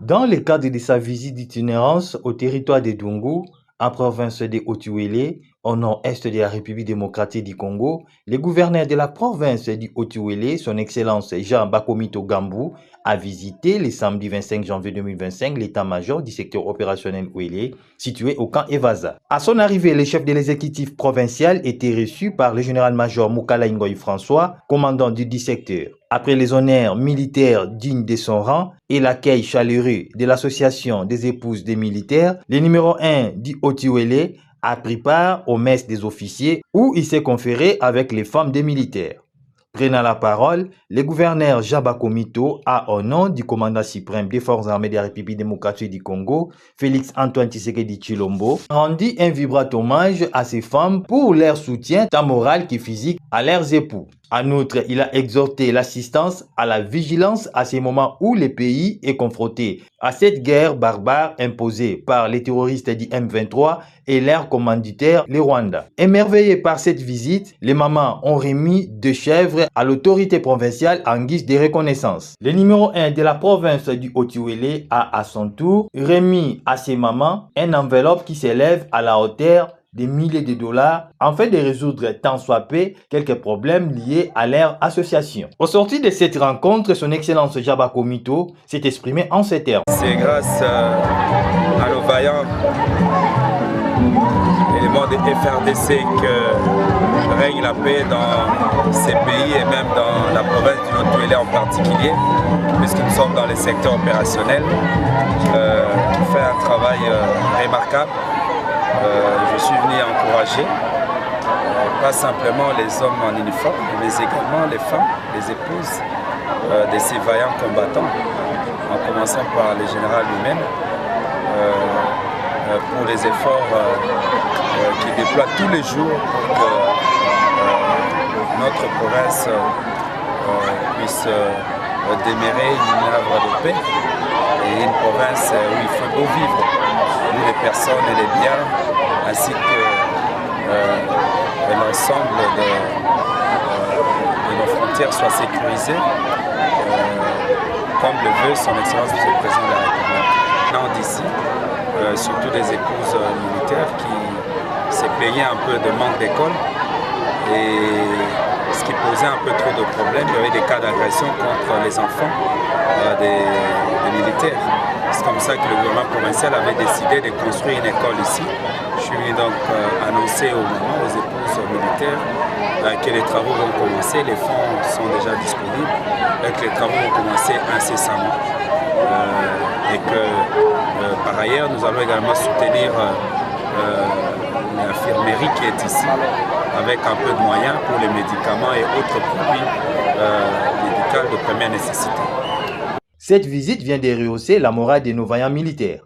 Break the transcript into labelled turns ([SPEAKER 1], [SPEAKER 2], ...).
[SPEAKER 1] Dans le cadre de sa visite d'itinérance au territoire de Dungu, en province de Haut-Uélé, au nord-est de la République démocratique du Congo, le gouverneur de la province du Haut-Uélé, son Excellence Jean Bakomito Gambou, a visité le samedi 25 janvier 2025 l'état-major du secteur opérationnel Ouélé, situé au camp Evaza. À son arrivée, le chef de l'exécutif provincial était reçu par le général-major Moukala Ngoï François, commandant du secteur. Après les honneurs militaires dignes de son rang et l'accueil chaleureux de l'association des épouses des militaires, le numéro 1 du Haut-Uélé a pris part aux messes des officiers où il s'est conféré avec les femmes des militaires. Prenant la parole, le gouverneur Jaba Komito a, au nom du commandant suprême des forces armées de la République démocratique du Congo, Félix Antoine Tshisekedi Tshilombo, rendu un vibrant hommage à ces femmes pour leur soutien tant moral que physique à leurs époux. En outre, il a exhorté l'assistance à la vigilance à ces moments où le pays est confronté à cette guerre barbare imposée par les terroristes du M23 et leur commanditaire, le Rwanda. Émerveillés par cette visite, les mamans ont remis 2 chèvres à l'autorité provinciale en guise de reconnaissance. Le numéro 1 de la province du Haut-Uélé a à son tour remis à ses mamans une enveloppe qui s'élève à la hauteur des milliers de dollars afin de résoudre tant soit peu quelques problèmes liés à leur association. Au sortir de cette rencontre, son Excellence Jaba Komito s'est exprimé en ces termes.
[SPEAKER 2] C'est grâce à nos vaillants éléments de FRDC que règne la paix dans ces pays et même dans la province du Haut-Uélé en particulier, puisque nous sommes dans les secteurs opérationnels, qui fait un travail remarquable. Je suis venu encourager pas simplement les hommes en uniforme, mais également les femmes, les épouses de ces vaillants combattants, en commençant par le général lui-même, pour les efforts qu'il déploie tous les jours pour que notre province puisse demeurer une œuvre de paix et une province où il fait beau vivre, où les personnes et les biens, ainsi que l'ensemble de nos frontières soient sécurisées, comme le veut son Excellence M. le Président de la République. Maintenant d'ici, surtout des épouses militaires qui se plaignaient un peu de manque d'école, et ce qui posait un peu trop de problèmes. Il y avait des cas d'agression contre les enfants des militaires. C'est comme ça que le gouvernement provincial avait décidé de construire une école ici. Je suis venu donc annoncer au moment aux épouses militaires que les travaux vont commencer, les fonds sont déjà disponibles et que les travaux vont commencer incessamment. Et que par ailleurs nous allons également soutenir l'infirmerie qui est ici avec un peu de moyens pour les médicaments et autres produits médicaux de première nécessité.
[SPEAKER 1] Cette visite vient de rehausser la morale de nos vaillants militaires.